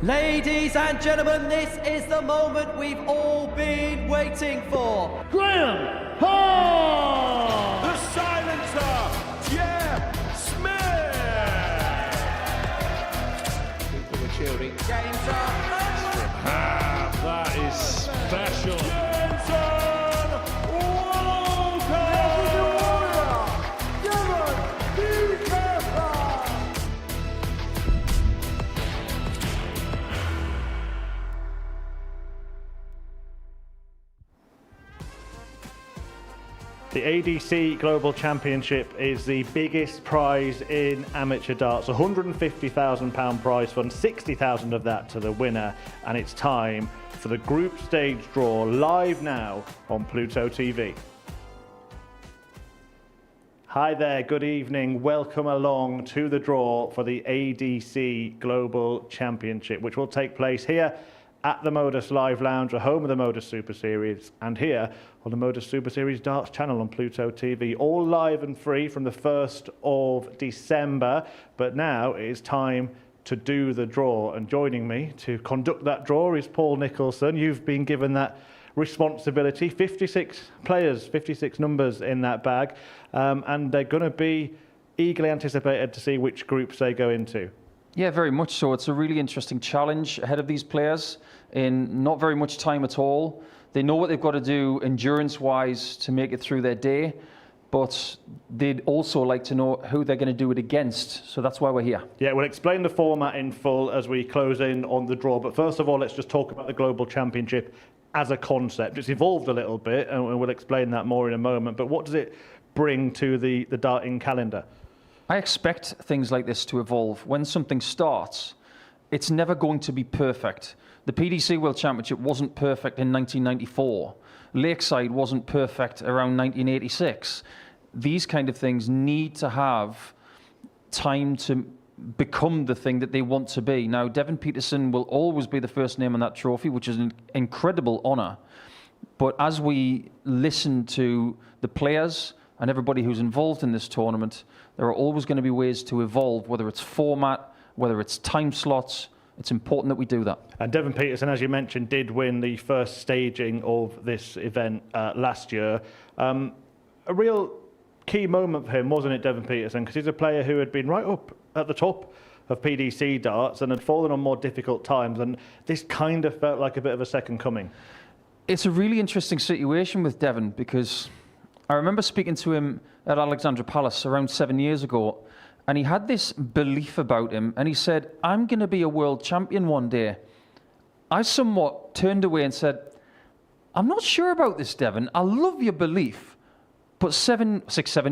Ladies and gentlemen, this is the moment we've all been waiting for. Graham Hall! The silencer, Jeff Smith! People were cheering. Games are That is special. Jensen Walker! The ADC Global Championship is the biggest prize in amateur darts. £150,000 prize fund, 60,000 of that to the winner, and it's time for the group stage draw live now on Pluto TV. Hi there, good evening. Welcome along to the draw for the ADC Global Championship, which will take place here at the Modus Live Lounge, the home of the Modus Super Series, and here on the Modus Super Series Darts channel on Pluto TV, all live and free from the 1st of December. But now it is time to do the draw, and joining me to conduct that draw is Paul Nicholson. You've been given that responsibility. 56 players, 56 numbers in that bag, and they're going to be eagerly anticipated to see which groups they go into. Yeah, very much so. It's a really interesting challenge ahead of these players in not very much time at all. They know what they've got to do endurance-wise to make it through their day, but they'd also like to know who they're going to do it against. So that's why we're here. Yeah, we'll explain the format in full as we close in on the draw. But first of all, let's just talk about the Global Championship as a concept. It's evolved a little bit, and we'll explain that more in a moment. But what does it bring to the darting calendar? I expect things like this to evolve. When something starts, it's never going to be perfect. The PDC World Championship wasn't perfect in 1994. Lakeside wasn't perfect around 1986. These kind of things need to have time to become the thing that they want to be. Now, Devon Peterson will always be the first name on that trophy, which is an incredible honour. But as we listen to the players and everybody who's involved in this tournament, there are always going to be ways to evolve, whether it's format, whether it's time slots. It's important that we do that. And Devon Peterson, as you mentioned, did win the first staging of this event last year. A real key moment for him, wasn't it, Devon Peterson? Because he's a player who had been right up at the top of PDC darts and had fallen on more difficult times, and this kind of felt like a bit of a second coming. It's a really interesting situation with Devon, because I remember speaking to him at Alexandra Palace around 7 years ago, and he had this belief about him, and he said, I'm going to be a world champion one day. I somewhat turned away and said, I'm not sure about this, Devon. I love your belief. But 7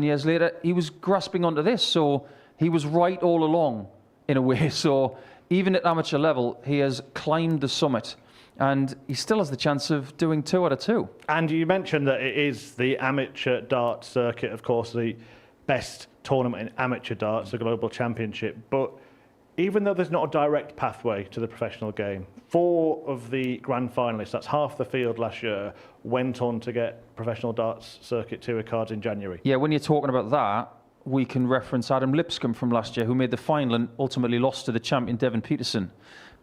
years later, he was grasping onto this, so he was right all along, in a way. So even at amateur level, he has climbed the summit, and he still has the chance of doing 2 out of 2. And you mentioned that it is the amateur dart circuit, of course, the best tournament in amateur darts, the Global Championship. But even though there's not a direct pathway to the professional game, 4 of the grand finalists, that's half the field last year, went on to get professional darts circuit tour cards in January. Yeah, when you're talking about that, we can reference Adam Lipscomb from last year, who made the final and ultimately lost to the champion Devon Peterson,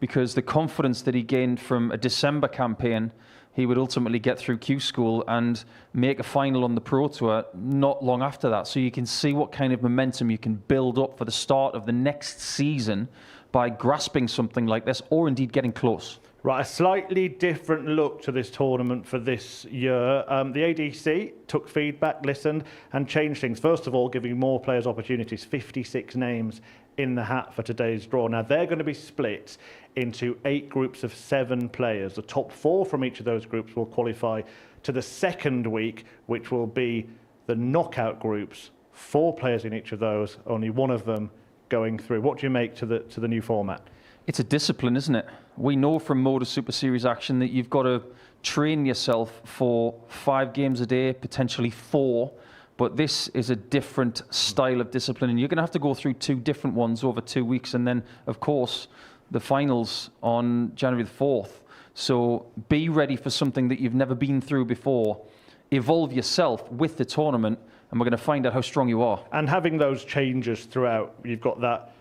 because the confidence that he gained from a December campaign, he would ultimately get through Q School and make a final on the Pro Tour not long after that. So you can see what kind of momentum you can build up for the start of the next season by grasping something like this, or indeed getting close. Right, a slightly different look to this tournament for this year. The ADC took feedback, listened, and changed things. First of all, giving more players opportunities, 56 names in the hat for today's draw. Now, they're going to be split into 8 groups of 7 players. The top 4 from each of those groups will qualify to the second week, which will be the knockout groups. 4 players in each of those, only one of them going through. What do you make to the new format? It's a discipline, isn't it? We know from Modus Super Series action that you've got to train yourself for 5 games a day, potentially 4. But this is a different style of discipline, and you're going to have to go through 2 different ones over 2 weeks, and then, of course, the finals on January the 4th. So be ready for something that you've never been through before. Evolve yourself with the tournament, and we're going to find out how strong you are. And having those changes throughout, you've got that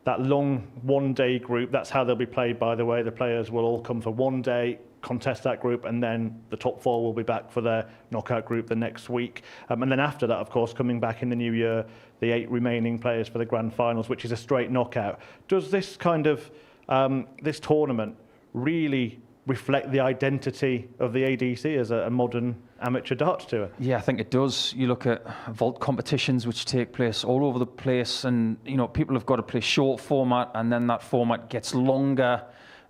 that long one-day group. That's how they'll be played, by the way. The players will all come for one day, contest that group, and then the top 4 will be back for their knockout group the next week. And then after that, of course, coming back in the new year, the 8 remaining players for the grand finals, which is a straight knockout. Does this kind of, this tournament really reflect the identity of the ADC as a modern amateur darts tour? Yeah, I think it does. You look at vault competitions which take place all over the place, and you know, people have got to play short format, and then that format gets longer.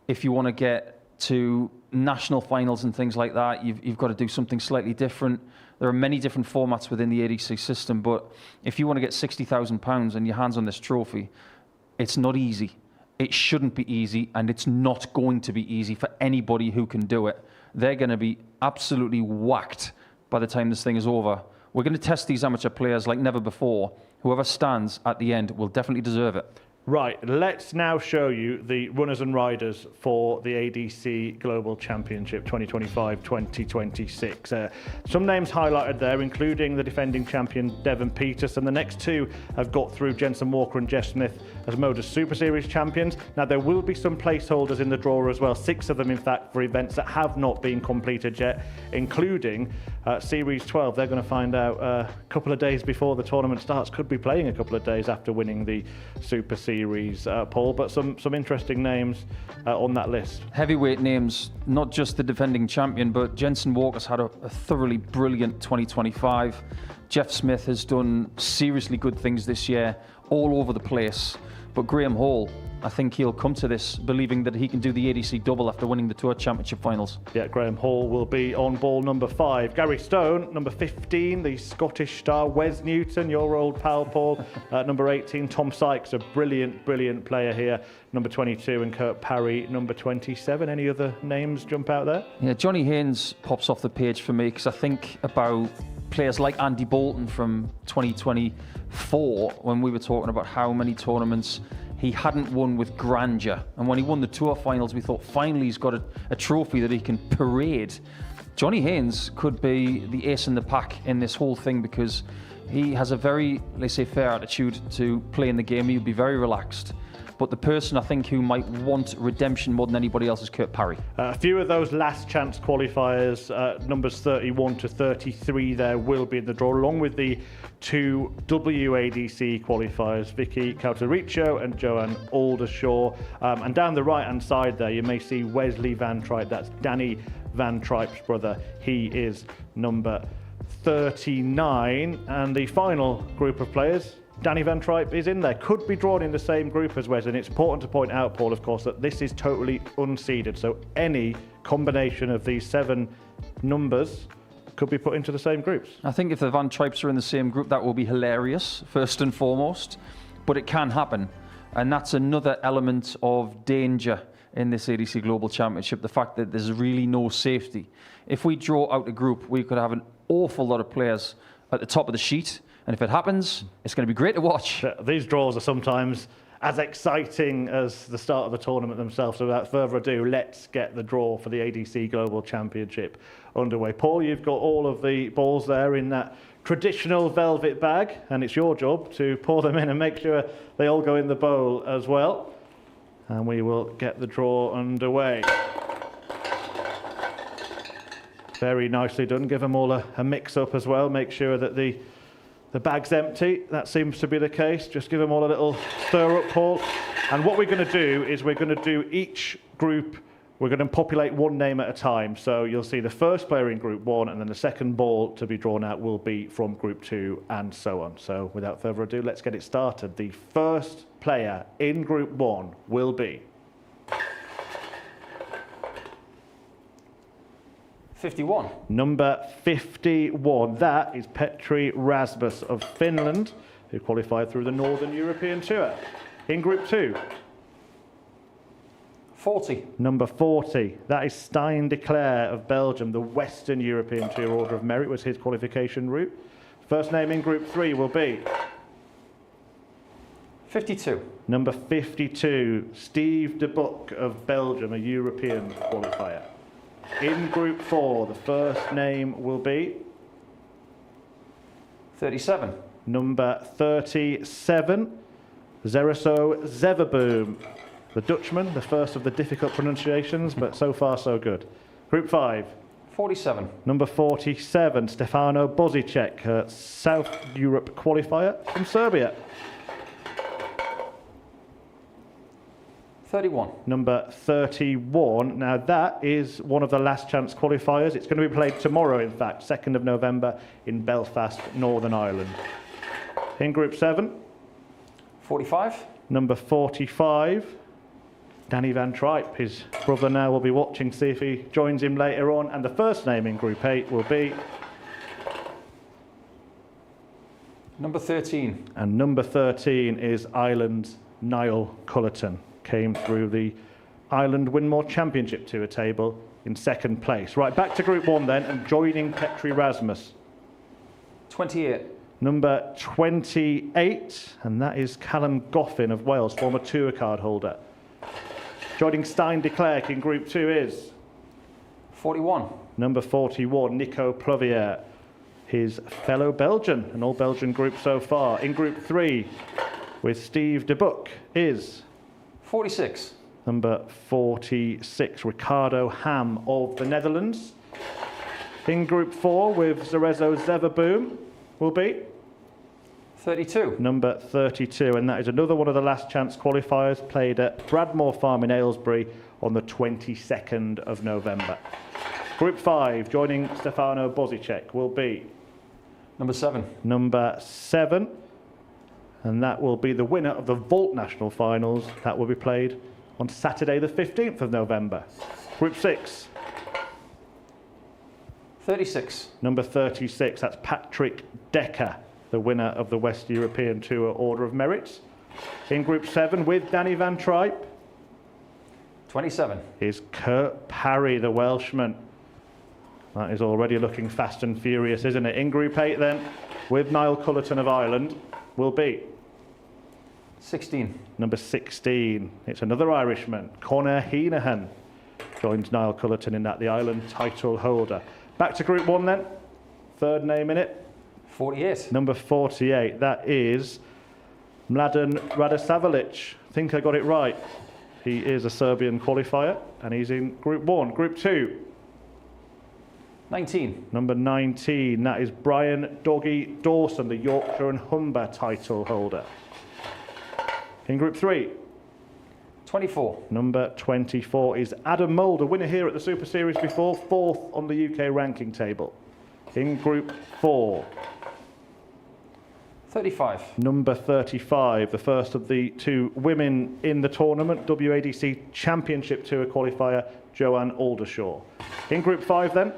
If you want to get to national finals and things like that, you've got to do something slightly different. There are many different formats within the ADC system, but if you want to get £60,000 and your hands on this trophy, it's not easy. It shouldn't be easy, and it's not going to be easy for anybody who can do it. They're going to be absolutely whacked by the time this thing is over. We're going to test these amateur players like never before. Whoever stands at the end will definitely deserve it. Right, let's now show you the runners and riders for the ADC Global Championship 2025-2026. Some names highlighted there, including the defending champion Devon Peterson. The next 2 have got through, Jensen Walker and Jeff Smith, as Modus Super Series champions. Now, there will be some placeholders in the draw as well, 6 of them, in fact, for events that have not been completed yet, including Series 12. They're going to find out a couple of days before the tournament starts. Could be playing a couple of days after winning the Super Series, Paul, but some interesting names on that list. Heavyweight names, not just the defending champion, but Jensen Walker's had a thoroughly brilliant 2025. Jeff Smith has done seriously good things this year, all over the place. But Graham Hall, I think he'll come to this believing that he can do the ADC double after winning the Tour Championship finals. Yeah, Graham Hall will be on ball number 5. Gary Stone, number 15, the Scottish star. Wes Newton, your old pal, Paul, number 18. Tom Sykes, a brilliant player here, number 22. And Kurt Parry, number 27. Any other names jump out there? Yeah, Johnny Haynes pops off the page for me because I think about players like Andy Bolton from 2024 when we were talking about how many tournaments he hadn't won with grandeur. And when he won the Tour finals, we thought, finally he's got a trophy that he can parade. Johnny Haynes could be the ace in the pack in this whole thing because he has a very laissez-faire attitude to playing the game. He'll be very relaxed. But the person I think who might want redemption more than anybody else is Kurt Parry. A few of those last chance qualifiers, numbers 31 to 33 there, will be in the draw, along with the 2 WADC qualifiers, Vicky Cautericio and Joanne Aldershaw. And down the right-hand side there, you may see Wesley Van Tripe. That's Danny Van Tripe's brother. He is number 39. And the final group of players, Danny Van Tripe is in there, could be drawn in the same group as Wes, and it's important to point out, Paul, of course, that this is totally unseeded, so any combination of these 7 numbers could be put into the same groups. I think if the Van Tripes are in the same group, that will be hilarious, first and foremost, but it can happen, and that's another element of danger in this ADC Global Championship, the fact that there's really no safety. If we draw out a group, we could have an awful lot of players at the top of the sheet. And if it happens, it's going to be great to watch. These draws are sometimes as exciting as the start of the tournament themselves. So without further ado, let's get the draw for the ADC Global Championship underway. Paul, you've got all of the balls there in that traditional velvet bag, and it's your job to pour them in and make sure they all go in the bowl as well. And we will get the draw underway. Very nicely done. Give them all a mix-up as well. Make sure that the bag's empty. That seems to be the case. Just give them all a little stir up, Paul. And what we're going to do is we're going to do each group, we're going to populate one name at a time. So you'll see the first player in group 1, and then the second ball to be drawn out will be from group 2, and so on. So without further ado, let's get it started. The first player in group 1 will be 51. Number 51, that is Petri Rasmus of Finland, who qualified through the Northern European Tour. In Group 2. 40. Number 40, that is Stijn de Cler of Belgium, the Western European Tour Order of Merit was his qualification route. First name in Group 3 will be 52. Number 52, Steve de Boek of Belgium, a European qualifier. In Group 4, the first name will be 37. Number 37, Zeriso Zeverboom, the Dutchman, the first of the difficult pronunciations, but so far so good. Group 5. 47. Number 47, Stefano Bozicek, South Europe qualifier from Serbia. 31. Number 31, now that is one of the last chance qualifiers. It's going to be played tomorrow, in fact, 2nd of November in Belfast, Northern Ireland. In Group 7. 45. Number 45, Danny Van Tripe. His brother now will be watching, see if he joins him later on. And the first name in Group 8 will be... Number 13. And number 13 is Ireland's Niall Cullerton. Came through the Ireland Winmore Championship Tour table in 2nd place. Right, back to Group 1 then, and joining Petri Rasmus. 28. Number 28, and that is Callum Goffin of Wales, former tour card holder. Joining Stein de Klerk in Group 2 is... 41. Number 41, Nico Plovier, his fellow Belgian, an all-Belgian group so far. In Group 3, with Steve de Boek, is... 46. Number 46, Ricardo Ham of the Netherlands. In Group 4, with Zerezo Zeverboom, will be... 32. Number 32, and that is another one of the last chance qualifiers played at Bradmore Farm in Aylesbury on the 22nd of November. Group 5, joining Stefano Bozicek, will be... Number 7. Number 7, and that will be the winner of the Vault National Finals. That will be played on Saturday the 15th of November. Group 6. 36. Number 36, that's Patrick Decker, the winner of the West European Tour Order of Merit. In Group 7, with Danny Van Tripe, 27. is Kurt Parry, the Welshman. That is already looking fast and furious, isn't it? In Group 8 then, with Niall Cullerton of Ireland, will be... 16. Number 16, it's another Irishman, Conor Heenahan. Joins Niall Cullerton in that, the Ireland title holder. Back to Group 1 then, third name in it. 48. Number 48, that is Mladen Radosavljevic. I think I got it right. He is a Serbian qualifier, and he's in Group 1. Group 2. 19. Number 19, that is Brian Doggy Dawson, the Yorkshire and Humber title holder. In Group 3. 24. Number 24 is Adam Mulder, winner here at the Super Series before, 4th on the UK ranking table. In Group 4. 35. Number 35, the first of the 2 women in the tournament, WADC Championship Tour qualifier, Joanne Aldershaw. In Group 5 then.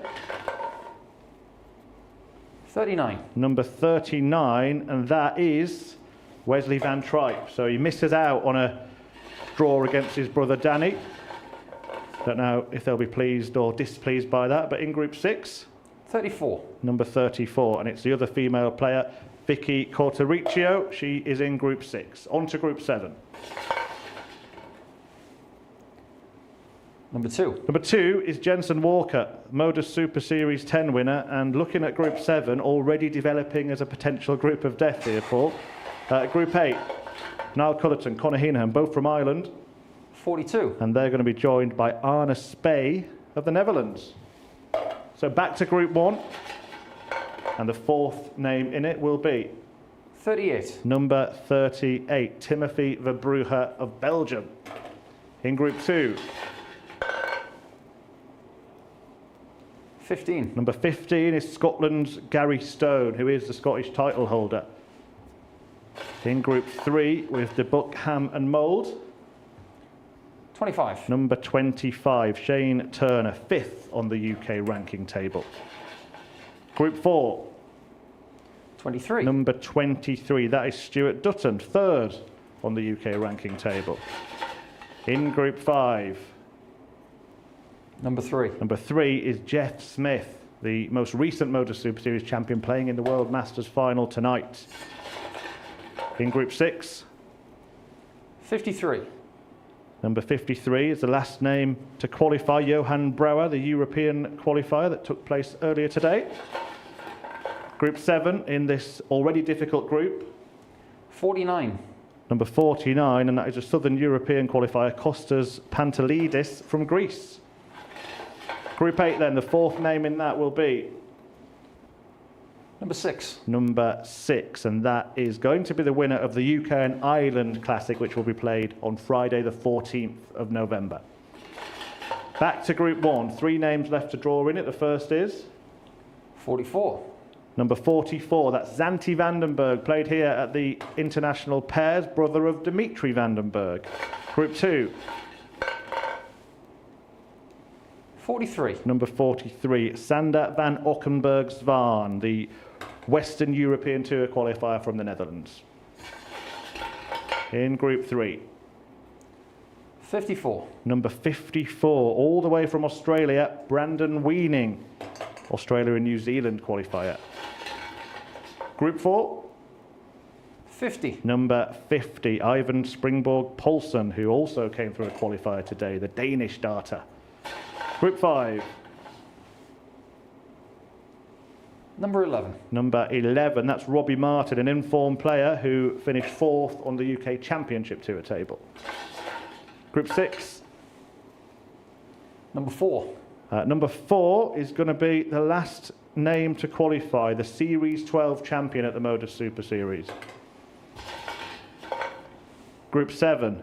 39. Number 39, and that is Wesley Van Tripe. So he misses out on a draw against his brother Danny. Don't know if they'll be pleased or displeased by that, but in Group 6. 34. Number 34, and it's the other female player, Vicky Cortoricchio. She is in Group 6. On to Group 7. Number 2. Number 2 is Jensen Walker, Modus Super Series 10 winner, and looking at Group 7, already developing as a potential group of death here, Paul. Group 8, Niall Cullerton, Conor Heenahan, both from Ireland. 42. And they're going to be joined by Arne Spey of the Netherlands. So back to Group 1, and the 4th name in it will be... 38. Number 38, Timothy Verbruger of Belgium. In Group 2. 15. Number 15 is Scotland's Gary Stone, who is the Scottish title holder. In Group 3, with De Boek, Ham and Mould. 25. Number 25, Shane Turner, 5th on the UK ranking table. Group 4. 23. Number 23, that is Stuart Dutton, 3rd on the UK ranking table. In Group 5. Number 3. Number 3 is Jeff Smith, the most recent Motor Super Series champion, playing in the World Masters final tonight. In Group 6. 53. Number 53 is the last name to qualify, Johan Brouwer, the European qualifier that took place earlier today. Group 7 in this already difficult group. 49. Number 49, and that is a Southern European qualifier, Kostas Pantelidis from Greece. Group 8 then, the fourth name in that will be Number 6. number 6, and that is going to be the winner of the UK and Ireland Classic, which will be played on Friday the 14th of November. Back to Group 1, 3 names left to draw in it. The first is 44. number 44, that's Zanti Vandenberg, played here at the International Pairs, brother of Dimitri Vandenberg. Group 2, 43. number 43, Sander van Ockenberg-Zwaan, the Western European Tour qualifier from the Netherlands. In Group 3, 54. number 54, all the way from Australia, Brandon Weening, Australia and New Zealand qualifier. Group 4, 50. number 50, Ivan Springborg Poulsen, who also came through a qualifier today, the Danish darter. Group 5, Number 11. number 11, that's Robbie Martin, an informed player who finished 4th on the UK Championship Tour table. Group 6, Number 4. number 4 is going to be the last name to qualify, the Series 12 champion at the Modus Super Series. Group 7,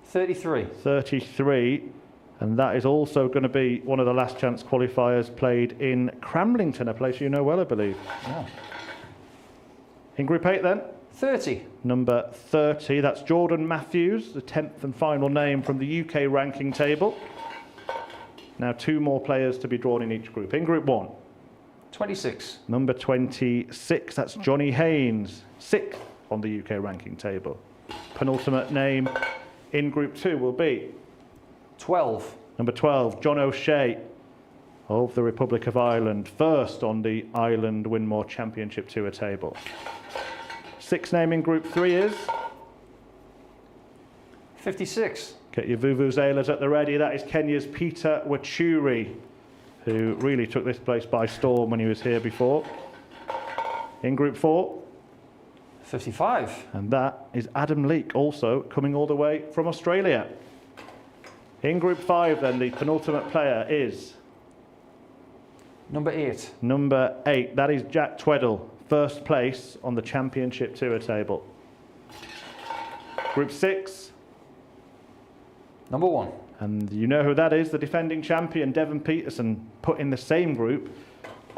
33. 33, and that is also going to be one of the last chance qualifiers played in Cramlington, a place you know well, I believe. Yeah. In Group 8 then, 30. number 30, that's Jordan Matthews, the 10th and final name from the UK ranking table. Now 2 more players to be drawn in each group. In Group 1, 26. number 26, that's Johnny Haynes, 6th on the UK ranking table. Penultimate name in Group 2 will be 12. number 12, John O'Shea of the Republic of Ireland, 1st on the Ireland Winmore Championship Tour table. 6th name in Group 3 is, 56. get your vuvuzelas at the ready, that is Kenya's Peter Wachuri, who really took this place by storm when he was here before. In Group 4, 55. and that is Adam Leake, also coming all the way from Australia. In Group 5 then, the penultimate player is Number 8. number 8, that is Jack Tweddle, 1st place on the Championship Tour table. Group 6, Number 1. and you know who that is, the defending champion Devon Peterson, put in the same group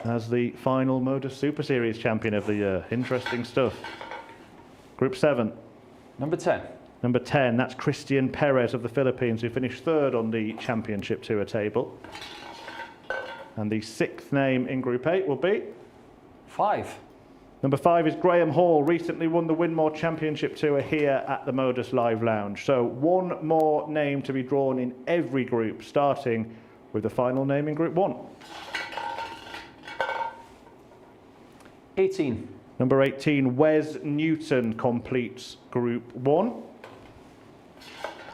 as the final Modus Super Series champion of the year. Interesting stuff. Group 7, Number 10. number 10, that's Christian Perez of the Philippines, who finished 3rd on the Championship Tour table. And the 6th name in Group 8 will be 5. number 5 is Graham Hall, recently won the Winmore Championship Tour here at the Modus Live Lounge. So 1 more name to be drawn in every group, starting with the final name in Group 1. 18. Number 18, Wes Newton completes Group 1.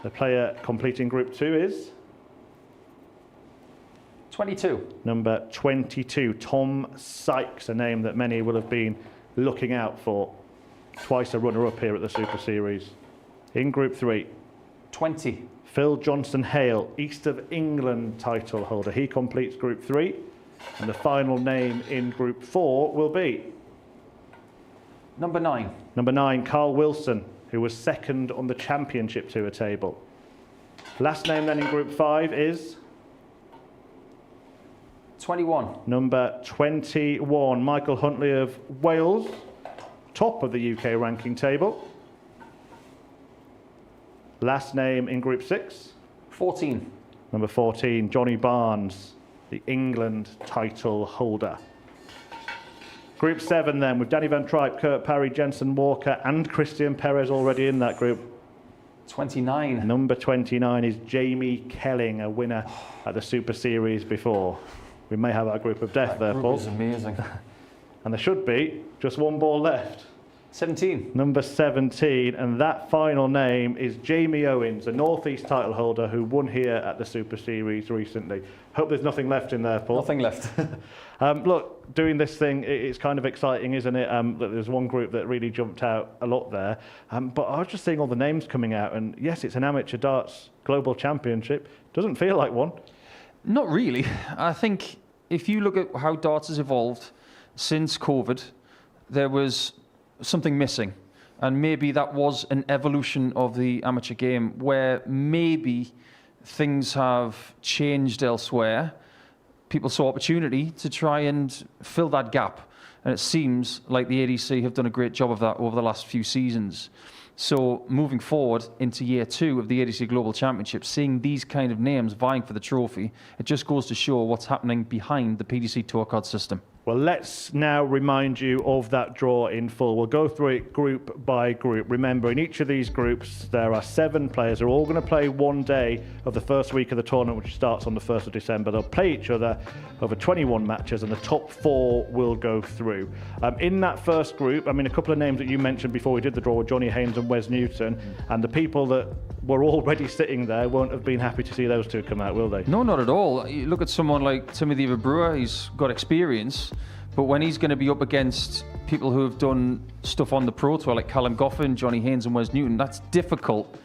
The player completing Group 2 is 22. number 22, Tom Sykes, a name that many will have been looking out for. Twice a runner-up here at the Super Series. In Group 3, 20. Phil Johnson-Hale, East of England title holder. He completes Group 3. And the final name in Group 4 will be Number 9. number 9, Carl Wilson, who was 2nd on the Championship Tour table. Last name then in Group 5 is 21. number 21, Michael Huntley of Wales, top of the UK ranking table. Last name in Group 6, 14. number 14, Johnny Barnes, the England title holder. Group 7 then, with Danny Van Tripe, Kurt Parry, Jensen Walker and Christian Perez already in that group. 29. Number 29 is Jamie Kelling, a winner at the Super Series before. We may have our group of death there, Group Paul. is amazing. And there should be just 1 ball left. 17. Number 17, and that final name is Jamie Owens, a North East title holder who won here at the Super Series recently. Hope there's nothing left in there, Paul. Nothing left. Look, doing this thing, it's kind of exciting, isn't it? That there's one group that really jumped out a lot there. But I was just seeing all the names coming out, and yes, it's an amateur darts global championship. Doesn't feel like one. Not really. I think if you look at how darts has evolved since COVID, there was something missing. And maybe that was an evolution of the amateur game where maybe things have changed elsewhere. People saw opportunity to try and fill that gap. And it seems like the ADC have done a great job of that over the last few seasons. So moving forward into year 2 of the ADC Global Championship, seeing these kind of names vying for the trophy, it just goes to show what's happening behind the PDC tour card system. Well, let's now remind you of that draw in full. We'll go through it group by group. Remember, in each of these groups, there are 7 players who are all going to play one day of the first week of the tournament, which starts on the 1st of December. They'll play each other over 21 matches, and the top 4 will go through. In that first group, I mean, a couple of names that you mentioned before we did the draw were Johnny Haynes and Wes Newton, and the people that were already sitting there won't have been happy to see those two come out, will they? No, not at all. You look at someone like Timothy Brewer, he's got experience, but when he's going to be up against people who have done stuff on the Pro Tour, like Callum Goffin, Johnny Haynes and Wes Newton, that's difficult.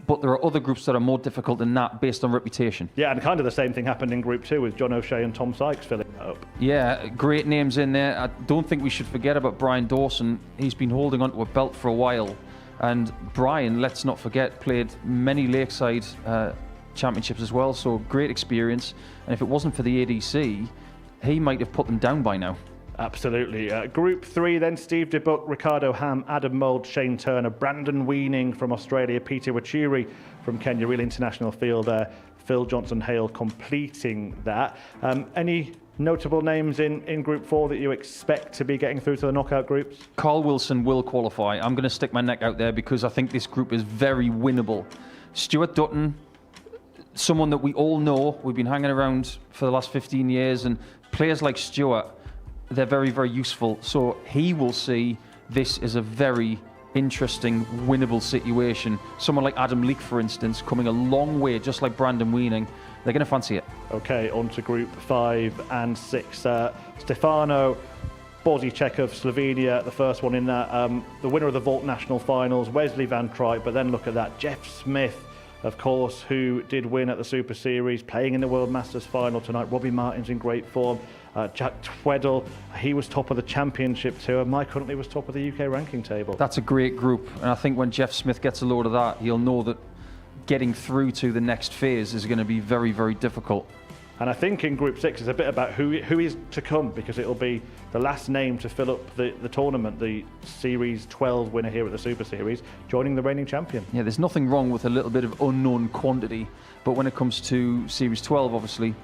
But there are other groups that are more difficult than that based on reputation. Yeah, and kind of the same thing happened in Group 2 with John O'Shea and Tom Sykes filling that up. Yeah, great names in there. I don't think we should forget about Brian Dawson. He's been holding onto a belt for a while. And Brian, let's not forget, played many Lakeside championships as well, so great experience. And if it wasn't for the ADC, he might have put them down by now. Absolutely. Group 3 then, Steve DeBuck, Ricardo Ham, Adam Mould, Shane Turner, Brandon Weaning from Australia, Peter Wachiri from Kenya, real international field there, Phil Johnson-Hale completing that. Any notable names in Group 4 that you expect to be getting through to the knockout groups? Carl Wilson will qualify. I'm going to stick my neck out there because I think this group is very winnable. Stuart Dutton, someone that we all know, we've been hanging around for the last 15 years, and players like Stuart, they're very, very useful. So he will see this as a very interesting, winnable situation. Someone like Adam Leake, for instance, coming a long way, just like Brandon Weaning. They're going to fancy it. Okay, on to Group 5 and 6. Stefano Boziček of Slovenia, the first one in that. The winner of the Vault National Finals, Wesley Van Truyck. But then look at that, Jeff Smith, of course, who did win at the Super Series, playing in the World Masters final tonight. Robbie Martin's in great form. Jack Tweddle, he was top of the championship tour. Mike Huntley was top of the UK ranking table. That's a great group, and I think when Jeff Smith gets a load of that, he'll know that getting through to the next phase is going to be very, very difficult. And I think in Group 6 it's a bit about who is to come, because it'll be the last name to fill up the tournament, the Series 12 winner here at the Super Series, joining the reigning champion. Yeah, there's nothing wrong with a little bit of unknown quantity, but when it comes to Series 12, obviously,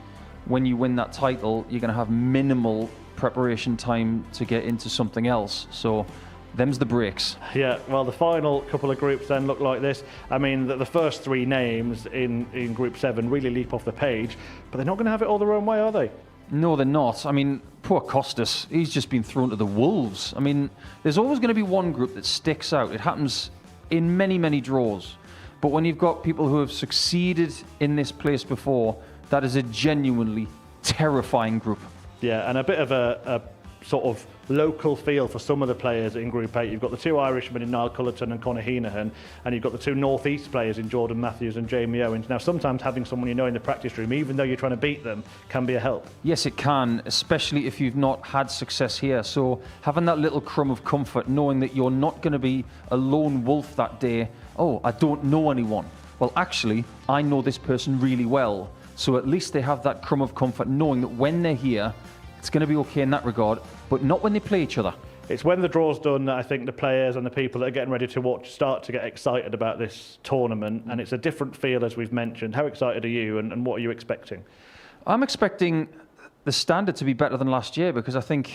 when you win that title, you're going to have minimal preparation time to get into something else. So them's the breaks. Yeah, well, the final couple of groups then look like this. I mean, the first 3 names in Group 7 really leap off the page, but they're not going to have it all their own way, are they? No, they're not. I mean, poor Costas, he's just been thrown to the wolves. I mean, there's always going to be one group that sticks out. It happens in many, many draws. But when you've got people who have succeeded in this place before, that is a genuinely terrifying group. Yeah, and a bit of a sort of local feel for some of the players in Group 8. You've got the 2 Irishmen in Niall Cullerton and Conor Heenahan, and you've got the 2 North East players in Jordan Matthews and Jamie Owens. Now, sometimes having someone you know in the practice room, even though you're trying to beat them, can be a help. Yes, it can, especially if you've not had success here. So having that little crumb of comfort, knowing that you're not going to be a lone wolf that day. Oh, I don't know anyone. Well, actually, I know this person really well. So at least they have that crumb of comfort, knowing that when they're here, it's going to be okay in that regard, but not when they play each other. It's when the draw's done that I think the players and the people that are getting ready to watch start to get excited about this tournament, and it's a different feel, as we've mentioned. How excited are you, and what are you expecting? I'm expecting the standard to be better than last year, because I think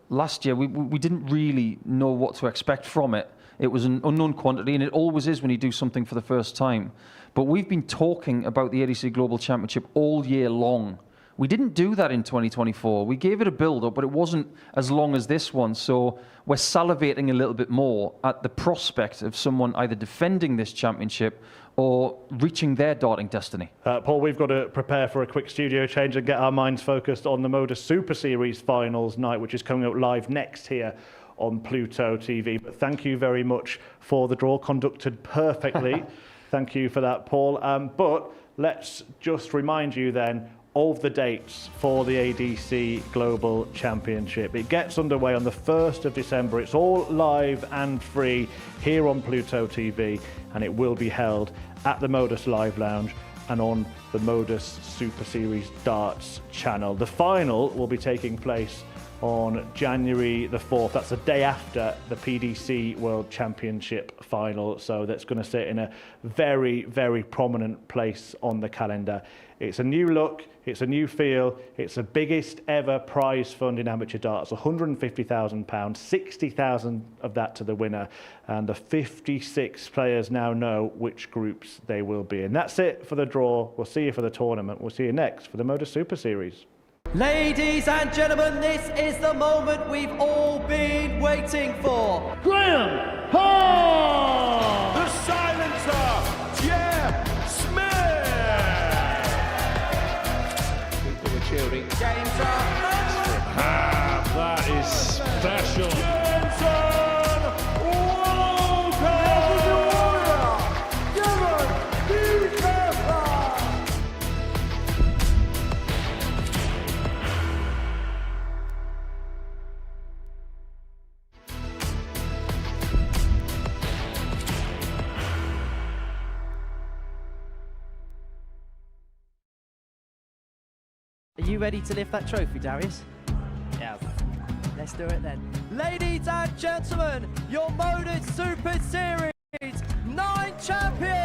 last year we didn't really know what to expect from it. It was an unknown quantity, and it always is when you do something for the first time. But we've been talking about the ADC Global Championship all year long. We didn't do that in 2024. We gave it a build-up, but it wasn't as long as this one. So we're salivating a little bit more at the prospect of someone either defending this championship or reaching their darting destiny. Paul, we've got to prepare for a quick studio change and get our minds focused on the Modus Super Series finals night, which is coming up live next here on Pluto TV. But thank you very much for the draw, conducted perfectly. Thank you for that, Paul. But let's just remind you then of the dates for the ADC Global Championship. It gets underway on the 1st of December. It's all live and free here on Pluto TV, and it will be held at the Modus Live Lounge and on the Modus Super Series Darts channel. The final will be taking place on January the 4th. That's the day after the PDC World Championship final. So that's going to sit in a very, very prominent place on the calendar. It's a new look, it's a new feel, it's the biggest ever prize fund in amateur darts, £150,000, 60,000 of that to the winner, and the 56 players now know which groups they will be in. That's it for the draw. We'll see you for the tournament. We'll see you next for the Modus Super Series. Ladies and gentlemen, this is the moment we've all been waiting for. Graham Hall! The silencer, yeah, Smith! People were cheering. Games are That is special. Jensen Walker! Are you ready to lift that trophy, Darius? Yes. Let's do it then. Ladies and gentlemen, your Modus Super Series 9 champion!